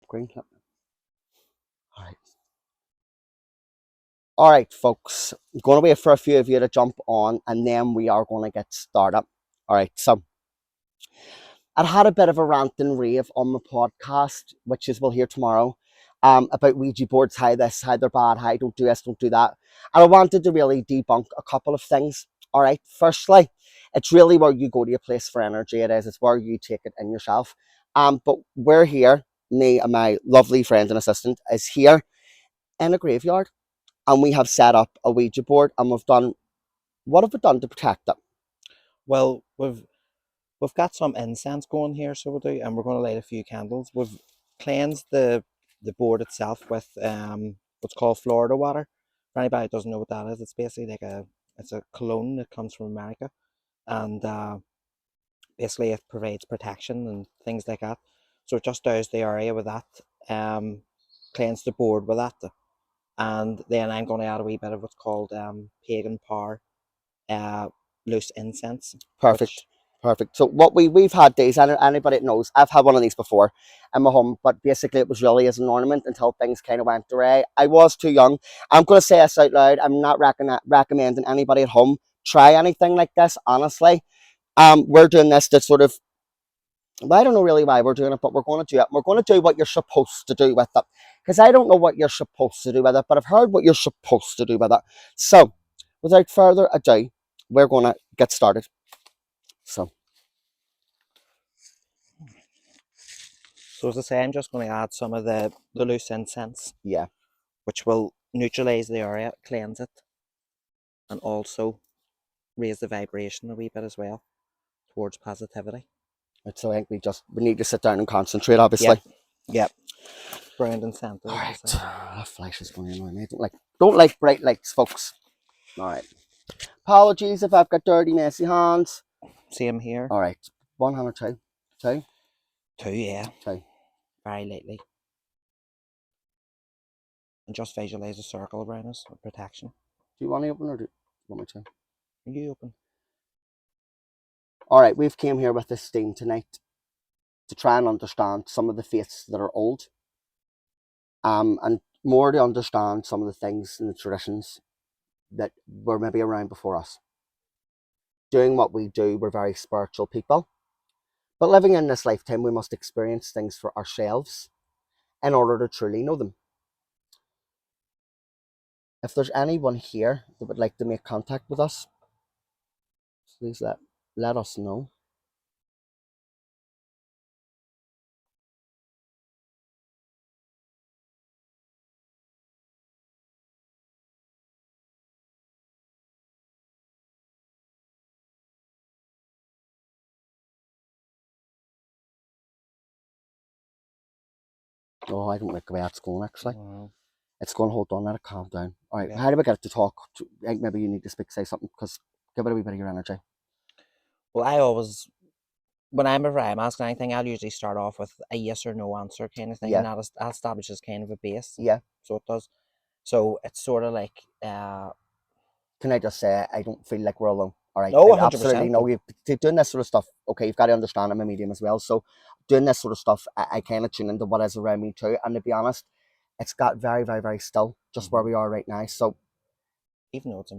Green clip. All right. All right, folks. I'm going to wait for a few of you to jump on, and then we are going to get started. All right. So I had a bit of a rant and rave on my podcast, which is we'll hear tomorrow, about Ouija boards, how this, how they're bad, how don't do this, don't do that. And I wanted to really debunk a couple of things. All right. Firstly, it's really where you go to a place for energy. It is. It's where you take it in yourself. But we're here. Me and my lovely friend and assistant is here in a graveyard, and we have set up a Ouija board, and we've done what have we done to protect it? Well, we've got some incense going here, so we do, and we're going to light a few candles. We've cleansed the board itself with what's called Florida water. For anybody who doesn't know what that is, it's basically like it's a cologne that comes from America, and basically it provides protection and things like that. So it just doused the area with that, cleansed the board with that, and then I'm going to add a wee bit of what's called pagan power, loose incense. Perfect. Which, Perfect. So what we've had these, anybody that knows, I've had one of these before in my home, but basically it was really as an ornament until things kind of went away. I was too young. I'm going to say this out loud. I'm not recommending anybody at home try anything like this, honestly. We're doing this to sort of, well, I don't know really why we're doing it, but we're going to do it. We're going to do what you're supposed to do with it. Because I don't know what you're supposed to do with it, but I've heard what you're supposed to do with it. So, without further ado, we're going to get started. So as I say, I'm just going to add some of the loose incense, yeah, which will neutralize the area, cleanse it, and also raise the vibration a wee bit as well towards positivity. right, so I think we need to sit down and concentrate, obviously. Yep, yep. Brown and center. All right, that flash is going to annoy me. I don't like bright lights, folks. All right. Apologies if I've got dirty, messy hands. Same here. All right, 1 hand or two, Two, yeah. two. Very lightly. And just visualize a circle around us of protection. Do you want to open or do you want me to? You open. All right, we've came here with this theme tonight to try and understand some of the faiths that are old, and more to understand some of the things and the traditions that were maybe around before us. Doing what we do, we're very spiritual people, but living in this lifetime, we must experience things for ourselves in order to truly know them. If there's anyone here that would like to make contact with us, please let us know. Oh, I don't like the way that's going, actually. Wow. It's going, hold on, let it calm down. All right, Yeah. how do we get it to talk? I think maybe you need to say something, because give it a wee bit of your energy. Well, I always, whenever I'm asking anything, I'll usually start off with a yes or no answer kind of thing, Yeah. and that establishes kind of a base. Yeah. So it does. So it's sort of like, Can I just say, I don't feel like we're alone. All right. no, I 100%. absolutely know you doing this sort of stuff. Okay, you've got to understand I'm a medium as well. So doing this sort of stuff, I kind of tune into what is around me too. And to be honest, it's got very, very, very still just where we are right now. So Even though it's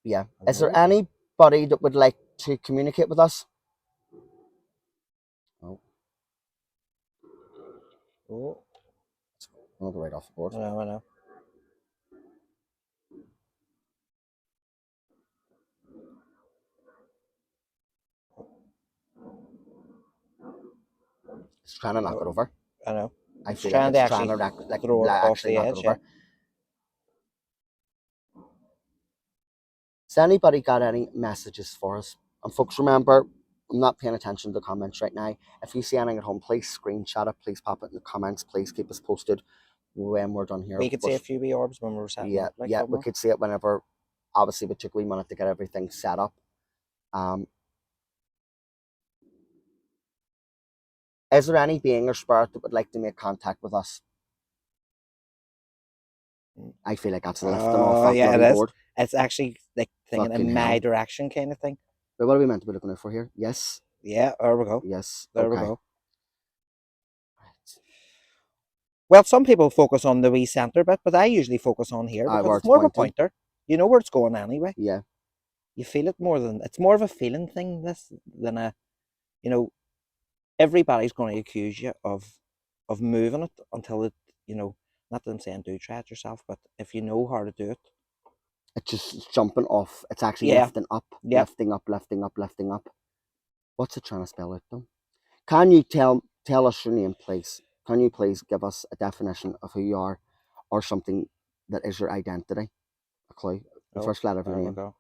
yeah. a Is there road. anybody that would like to communicate with us? Oh, Oh, I'm gonna go right off the board. I know. It's trying to knock it over. I know. I It's feel like trying to it's trying actually to throw it off actually the knock it edge, over. yeah. Has anybody got any messages for us? And folks, remember, I'm not paying attention to the comments right now. If you see anything at home, please screenshot it. Please pop it in the comments. Please keep us posted when we're done here. We could see a few wee orbs when we were setting Yeah, up. Like yeah, we could see it whenever. Obviously, we took a wee minute to get everything set up. Is there any being or spirit that would like to make contact with us? I feel like that's lifting off that yeah, bloody it is. board. It's actually like thinking Fucking in my hell. direction kind of thing. But what are we meant to be looking out for here? Yes. Yeah, there we go. Yes. There Okay. we go. Well, some people focus on the wee centre bit, but I usually focus on here because Where it's it's more of a pointing. pointer. You know where it's going anyway. Yeah. You feel it more than it's more of a feeling thing. This than a, you know, everybody's going to accuse you of moving it until it, you know. Not that I'm saying do try it yourself, but if you know how to do it, It's just jumping off. It's actually yeah, lifting up, yep. lifting up, lifting up, lifting up. What's it trying to spell out though? Can you tell us your name, please? Can you please give us a definition of who you are, or something that is your identity? A clue. The Oh, first letter of your there we name. go.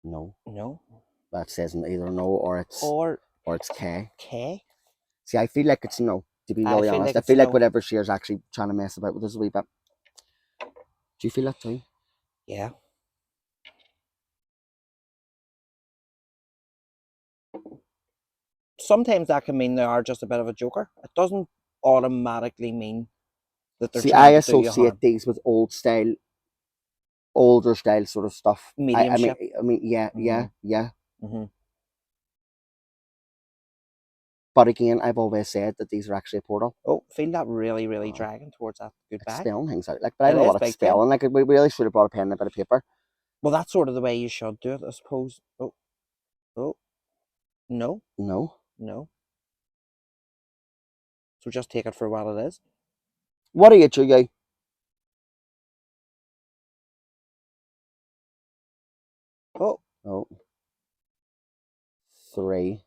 No. No. That says either no or Or it's K. K. See, I feel like it's no. To be I really feel honest, like I it's feel like no. whatever she is actually trying to mess about with us a wee bit. Do you feel that too? Yeah. Sometimes that can mean they are just a bit of a joker. It doesn't automatically mean that they're See, I trying to do you associate harm. these with older style sort of stuff. Mediumship. Yeah, Mm-hmm. yeah. Mm-hmm. But again, I've always said that these are actually a portal. Oh, feel that really, really Uh, dragging towards that it's goodbye. spelling things out. Like, but I It don't know is what it's big time. spelling. Like, we really should have brought a pen and a bit of paper. Well, that's sort of the way you should do it, I suppose. Oh, oh, no, No. no. So just take it for what it is. What are you, Julie? Oh, Oh, 3,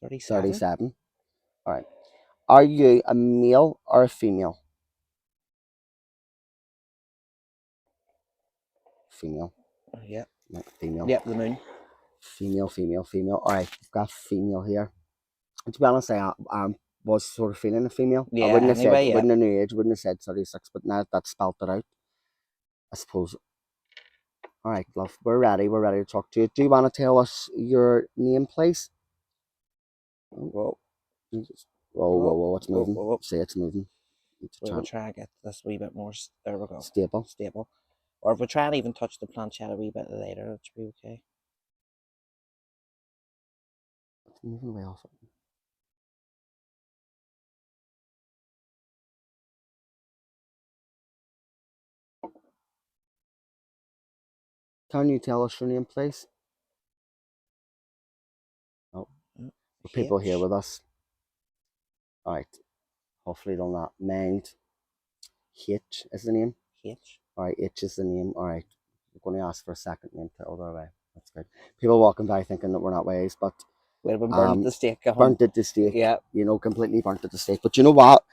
37. 37. All right. Are you a male or a female? Female. Yeah. No, female. Yep, the moon. Female, female, female. All right, we've got female here. And to be honest, I was sort of feeling a female. I Yeah, wouldn't have said, anyway, yeah. wouldn't have knew age, wouldn't have said 36, but now that spelt it out, I suppose. All right, love, we're ready. We're ready to talk to you. Do you want to tell us your name, please? Whoa, Whoa, whoa, whoa, whoa, it's whoa, moving. whoa, whoa. Say it's moving. It's We will try and get this a wee bit more. There we go. stable. Stable. Or if we try and even touch the planchette a wee bit later, it should be okay. It's moving away off it. Can you tell us your name, please? Oh, the people here H. with us. All right. Hopefully they'll not mind. H is the name. H. All right, H is the name. All right. We're going to ask for a second name to other way. That's good. People walking by thinking that we're not ways, but Would have been burned at the stake. burnt at the stake. Yeah. You know, completely burnt at the stake. But you know what?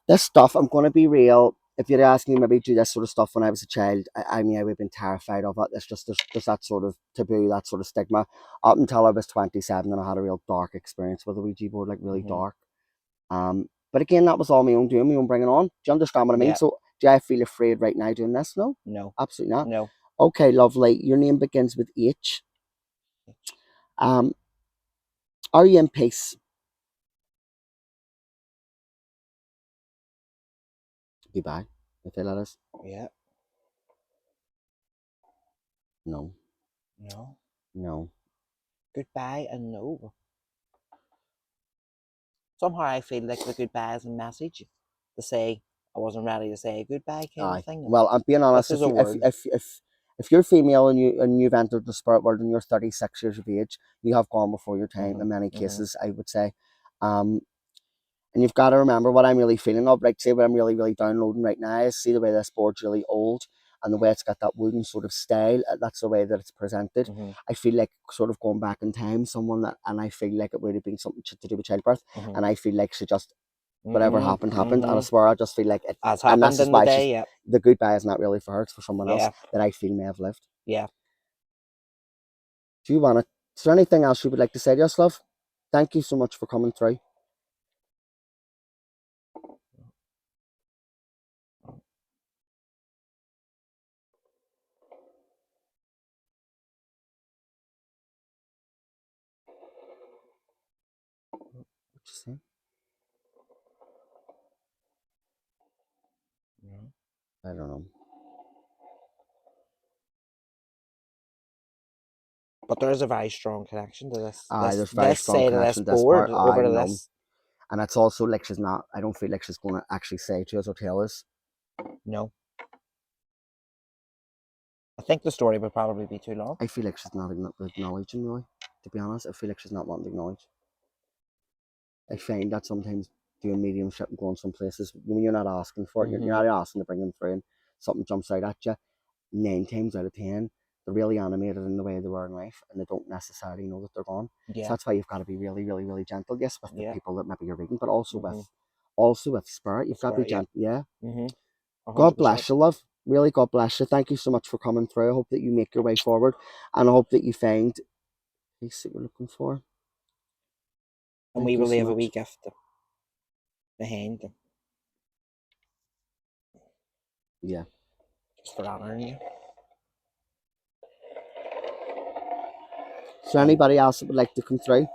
This stuff, I'm going to be real. If you'd asked me maybe do this sort of stuff when I was a child, I mean, I would have been terrified of it. It's just, there's that sort of taboo, that sort of stigma. Up until I was 27 and I had a real dark experience with a Ouija board, like really dark. But again, that was all my own doing, my own bringing on. Do you understand what I mean? Yeah. So do I feel afraid right now doing this? No, No. absolutely not. No. Okay, lovely. Your name begins with H. Are you in peace? Goodbye. I feel that is. Yeah. No. No. No. Goodbye and no. Somehow I feel like the goodbye is a message to say I wasn't ready to say goodbye kind of Aye. thing. Well, I'm being This honest. is a word. If you're female and you've entered the spirit world and you're 36 years of age, you have gone before your time in many cases. I would say, um, and you've got to remember what I'm really feeling of. Like, say what I'm really, really downloading right now is see the way this board's really old and the way it's got that wooden sort of style. That's the way that it's presented. I feel like sort of going back in time, someone that, and I feel like it would have been something to do with childbirth. And I feel like she just, whatever happened, happened. And I swear, I just feel like it, As and happened this is in the why she's, day, yeah. the goodbye is not really for her, it's for someone else Yeah. that I feel may have lived. Yeah. Do you want to, is there anything else you would like to say to us, love? Thank you so much for coming through. What you say? I don't know. But there is a very strong connection to this. There's very This strong side of this connection to this board part. over to No. this. And it's also like she's not, I don't feel like she's going to actually say to us or tell us. No. I think the story would probably be too long. I feel like she's not acknowledging me, to be honest. I feel like she's not wanting to acknowledge. I find that sometimes doing mediumship and going some places, when you're not asking for it, you're not asking to bring them through and something jumps out at you, 9 times out of 10, they're really animated in the way they were in life and they don't necessarily know that they're gone. Yeah. So that's why you've got to be really, really, really gentle, yes, with the people that maybe you're reading, but also with spirit. You've got to be gentle. Yeah. God bless you, love. Really, God bless you. Thank you so much for coming through. I hope that you make your way forward and I hope that you find peace that you're looking for. And we will leave a wee gift behind them. Yeah. Just for honouring you. So anybody else that would like to come through?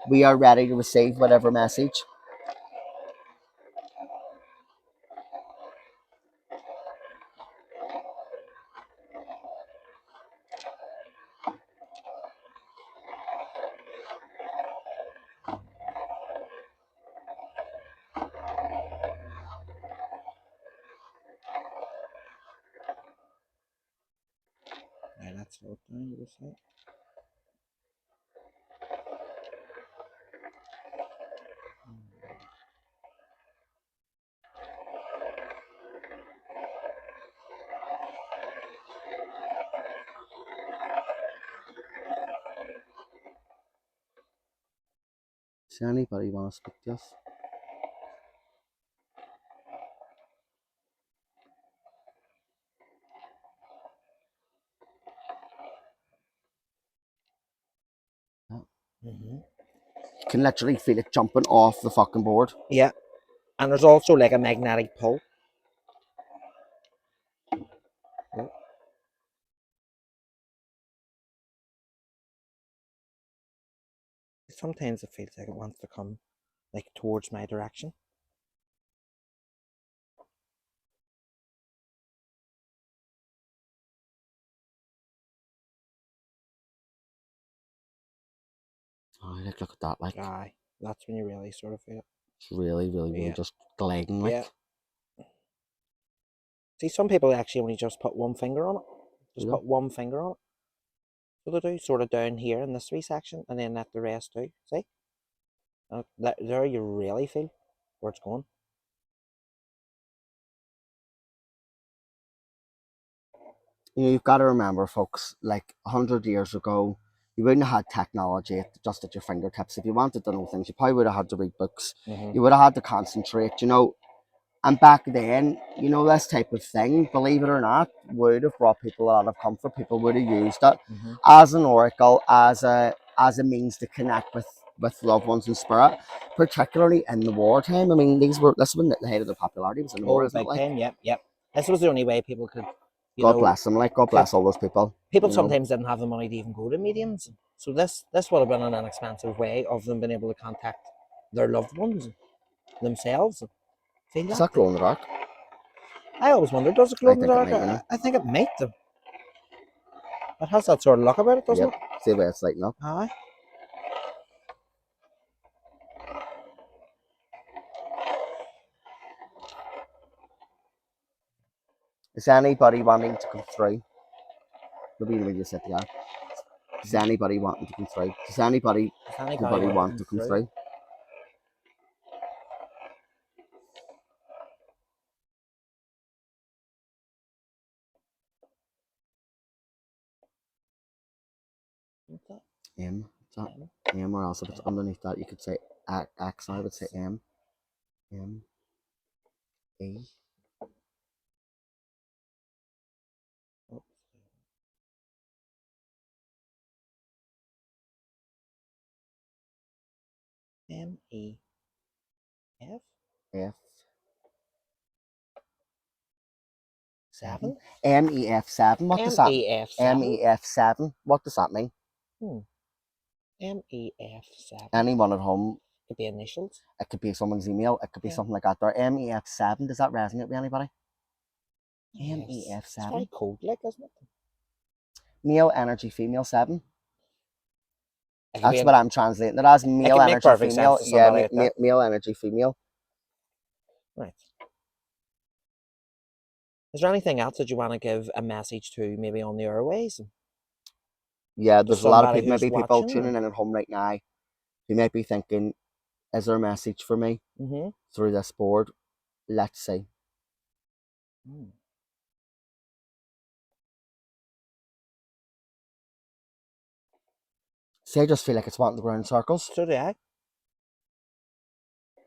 We are ready to receive whatever message. Right, that's what you would say. Does anybody want to speak to us? You can literally feel it jumping off the fucking board. Yeah. And there's also like a magnetic pull. Sometimes it feels like it wants to come like towards my direction. Oh, look at that, like. Aye, that's when you really sort of feel it. It's really, really, really just gliding, like. Yeah. See, some people actually only just put one finger on it. Just put one finger on it. So they do, sort of down here in this wee section, and then let the rest do. See? There you really feel where it's going. You know, you've got to remember, folks, like 100 years ago, you wouldn't have had technology just at your fingertips. If you wanted to know things, you probably would have had to read books. You would have had to concentrate, you know. And back then, you know, this type of thing, believe it or not, would have brought people a lot of comfort. People would have used it as an oracle, as a means to connect with loved ones in spirit, particularly in the wartime. I mean, this was when the height of the popularity was in the war, isn't it? Like, yep. This was the only way people could, God bless them, like, God bless all those people. People sometimes didn't have the money to even go to mediums. So this would have been an inexpensive way of them being able to contact their loved ones themselves. Does that glow in the dark? I always wondered, does it glow in the dark? I think it might do. It has that sort of look about it, doesn't it? See the way it's lighting up. Aye. Is anybody wanting to come through? Maybe we just sit there. Does anybody wanting to come through? Does anybody want to come through? What's that? M. What's that? M, or else if it's underneath that, you could say X. I would say M. M. E. M E F F. 7. MEF7. What does that mean? MEF7. MEF7. What does that mean? MEF7. Anyone at home? Could be initials. It could be someone's email. It could be something like that. There. MEF7. Does that resonate with anybody? MEF7. It's very cold, like, isn't it? Male energy, female 7. It could be That's what I'm translating it as. it Male could make energy, perfect sense female. to Yeah, somebody like that. male energy, female. Right. Is there anything else that you want to give a message to, maybe on the airways, Yeah, to there's a lot of somebody people, who's maybe people watching? tuning in at home right now who might be thinking, is there a message for me Mm-hmm. through this board? Let's see. Mm. See, I just feel like it's wanting to go around in circles. So do I.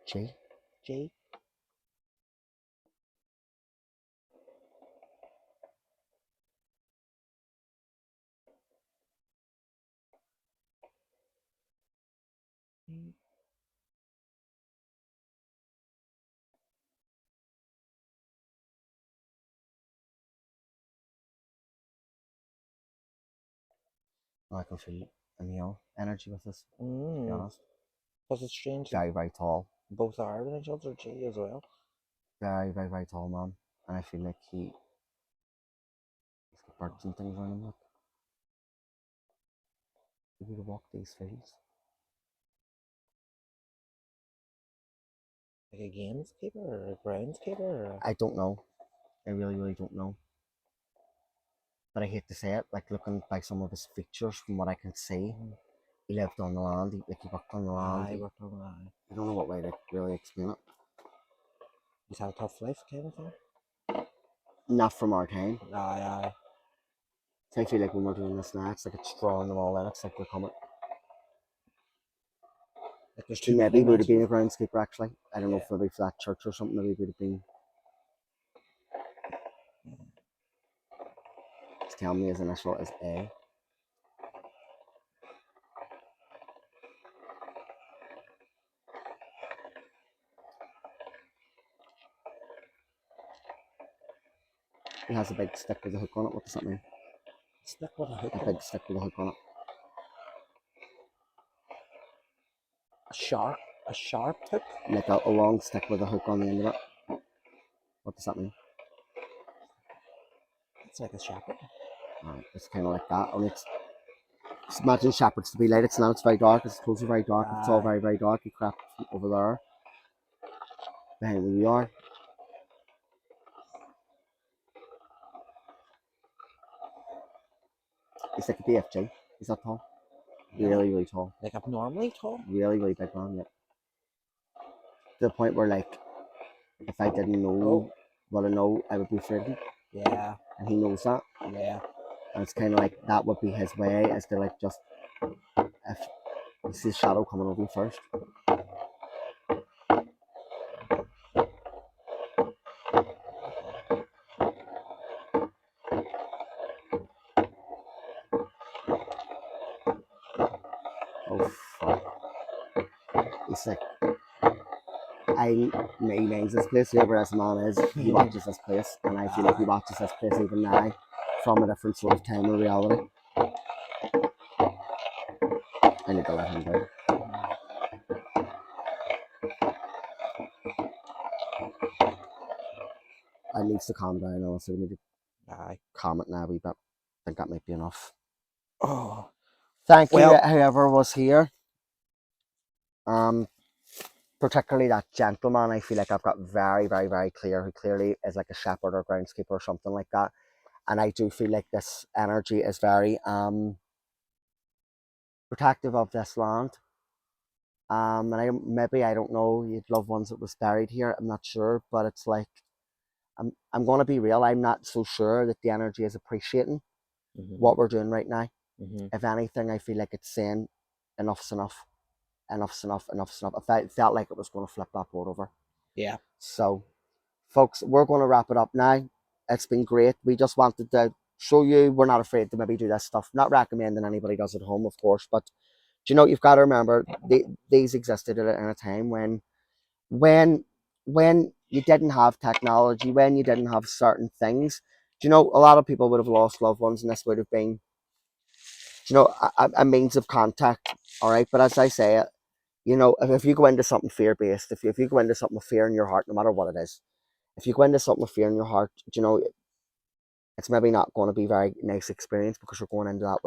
Gee. Gee. I can feel a male energy with this, to be Mm. honest. Because it's strange. Very, very tall. Both are with each other, G, as well. Very, very, very tall man. And I feel like he's got birds and things around him. Look. If we could walk these fields. Like a gameskeeper or a groundskeeper or I don't know. I really, really don't know. But I hate to say it, like looking by some of his features from what I can see, he lived on the land, he worked on the land. I worked on that. I don't know what way to really explain it. He's had a tough life, kind of thing. Not from our time. Aye. So I feel like when we're doing this now, it's like it's drawing them all in. It's like we're coming. Like there's He too maybe many would have been a messages. groundskeeper actually. I don't know Yeah. if maybe for that church or something, maybe he would have been. He's telling me his initial is A. He has a big stick with a hook on it. What does that mean? Stick with a hook A on big it. stick with a hook on it. A sharp hook? Like a long stick with a hook on the end of it. What does that mean? It's like a shepherd. Right, it's kind of like that. Only it's just imagine shepherds to be light. It's not. It's very dark. It's supposed to be very dark. It's all Aye. very, very dark. You crap over there behind where you are. He's like a DFG. He's that tall. Really, really tall. Like abnormally tall? Really, really big man. Yeah. To the point where like, if I didn't know Oh. what I know, I would be frightened. Yeah. And he knows that. Yeah. And it's kind of like that would be his way, is to like just if you see shadow coming over you first. Oh fuck! He's like, he names this place. Whoever this man is, he watches this place, and I feel like he watches this place even now from a different sort of time of reality. I need to let him go. I needs to calm down. Also, we need to calm it now a wee bit. I think that might be enough. Oh. Thank you, Well, whoever was here. Particularly that gentleman, I feel like I've got very, very, very clear, who clearly is like a shepherd or groundskeeper or something like that. And I do feel like this energy is very protective of this land. And I don't know, you'd loved ones that was buried here. I'm not sure, but it's like I'm gonna be real. I'm not so sure that the energy is appreciating what we're doing right now. If anything, I feel like it's saying enough's enough. Enough's enough. Enough's enough. I felt like it was going to flip that board over. Yeah. So, folks, we're going to wrap it up now. It's been great. We just wanted to show you we're not afraid to maybe do this stuff. Not recommending anybody does at home, of course, but do you know, you've got to remember these existed in a time when when you didn't have technology, when you didn't have certain things. Do you know, a lot of people would have lost loved ones, and this would have been, you know, a means of contact. All right, but as I say, you know, if you go into something fear based, if you go into something with fear in your heart, no matter what it is, if you go into something with fear in your heart, you know, it's maybe not going to be a very nice experience because you're going into that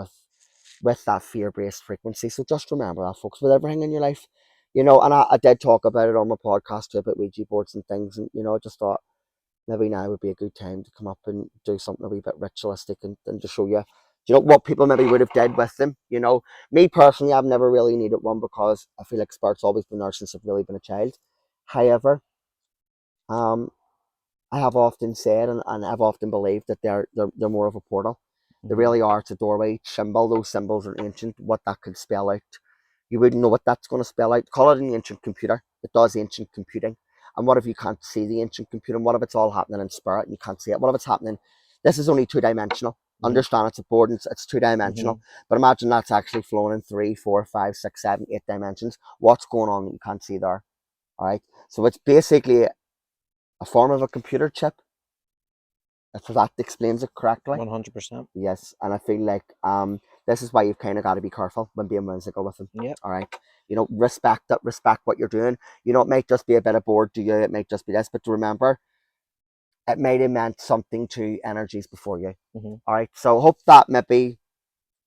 with that fear-based frequency. So just remember that, folks, with everything in your life, and I did talk about it on my podcast too, about Ouija boards and things, and I just thought maybe now would be a good time to come up and do something a wee bit ritualistic and to show you, what people maybe would have did with them. Me personally, I've never really needed one because I feel like spirit's always been there since I've really been a child. However, um, I have often said and I've often believed that they're more of a portal. They Mm-hmm. really are. It's a doorway. Each symbol, those symbols are ancient. What that could spell out, you wouldn't know what that's going to spell out. Call it an ancient computer. It does ancient computing. And what if you can't see the ancient computing? What if it's all happening in spirit and you can't see it? What if it's happening? This is only two-dimensional. Mm-hmm. Understand it's a board and it's Mm-hmm. two-dimensional. But imagine that's actually flowing in 3, 4, 5, 6, 7, 8 dimensions. What's going on that you can't see there? All right. So it's basically a form of a computer chip, if that explains it correctly. 100%. Yes, and I feel like this is why you've kind of got to be careful when being whimsical with them. Yep. All right, respect that, respect what you're doing. It might just be a bit of bored to you, it might just be this, but to remember, it might have meant something to energies before you. Mm-hmm. All right, so hope that maybe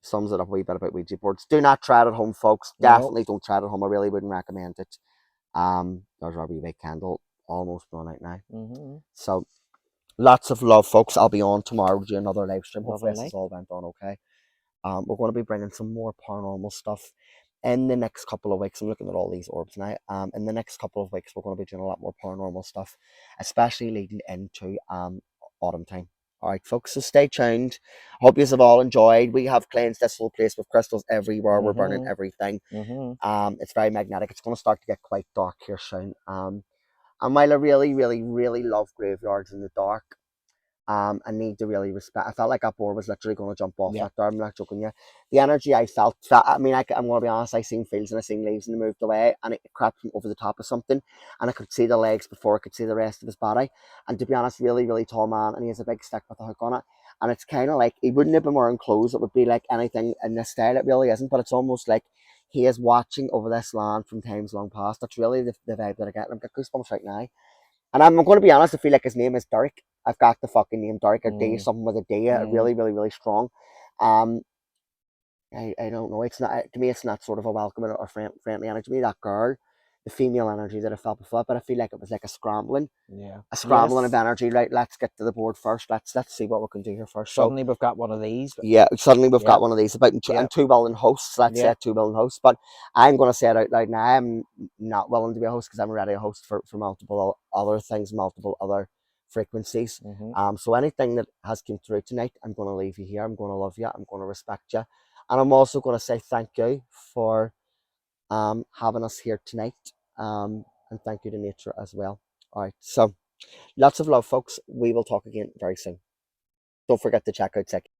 sums it up a wee bit about Ouija boards. Do not try it at home, folks. Nope. Definitely don't try it at home. I really wouldn't recommend it. There's our wee big candle almost run out now. Mm-hmm. So lots of love, folks. I'll be on tomorrow to do another live stream. Hopefully, this Lovely. has all went on okay. We're going to be bringing some more paranormal stuff in the next couple of weeks. I'm looking at all these orbs now. In the next couple of weeks, we're going to be doing a lot more paranormal stuff, especially leading into autumn time. All right, folks. So stay tuned. Hope you have all enjoyed. We have cleansed this whole place with crystals everywhere. We're burning Mm-hmm. everything. Mm-hmm. It's very magnetic. It's going to start to get quite dark here soon. And while I really, really, really love graveyards in the dark, I need to really respect. I felt like that board was literally going to jump off Yeah. that door. I'm not joking you. The energy I felt, I mean, I'm going to be honest, I seen fields and I seen leaves and they moved away and it crept from over the top of something and I could see the legs before I could see the rest of his body. And to be honest, really, really tall man and he has a big stick with a hook on it. And it's kind of like, he wouldn't have been wearing clothes. It would be like anything in this style. It really isn't, but it's almost like he is watching over this land from times long past. That's really the vibe that I get. And I've got goosebumps right now. And I'm going to be honest, I feel like his name is Derek. I've got the fucking name Derek or D, Mm. something with a D, Mm. really, really, really strong. Um, I don't know. It's not, to me, it's not sort of a welcoming or friendly energy. To me, that girl, the female energy that I felt before, but I feel like it was like Yeah. a scrambling of Yes. energy. Right, let's get to the board first. Let's see what we can do here first. So Suddenly we've got one of these. yeah, suddenly we've got Yep. one of these about and Yep. two willing hosts. Let's say Yep. two willing hosts, but I'm going to say it out loud now. I'm not willing to be a host because I'm already a host for multiple other things, multiple other frequencies. Mm-hmm. So anything that has come through tonight, I'm going to leave you here. I'm going to love you. I'm going to respect you, and I'm also going to say thank you for having us here tonight. And thank you to nature as well. All right, so lots of love, folks. We will talk again very soon. Don't forget to check out Second.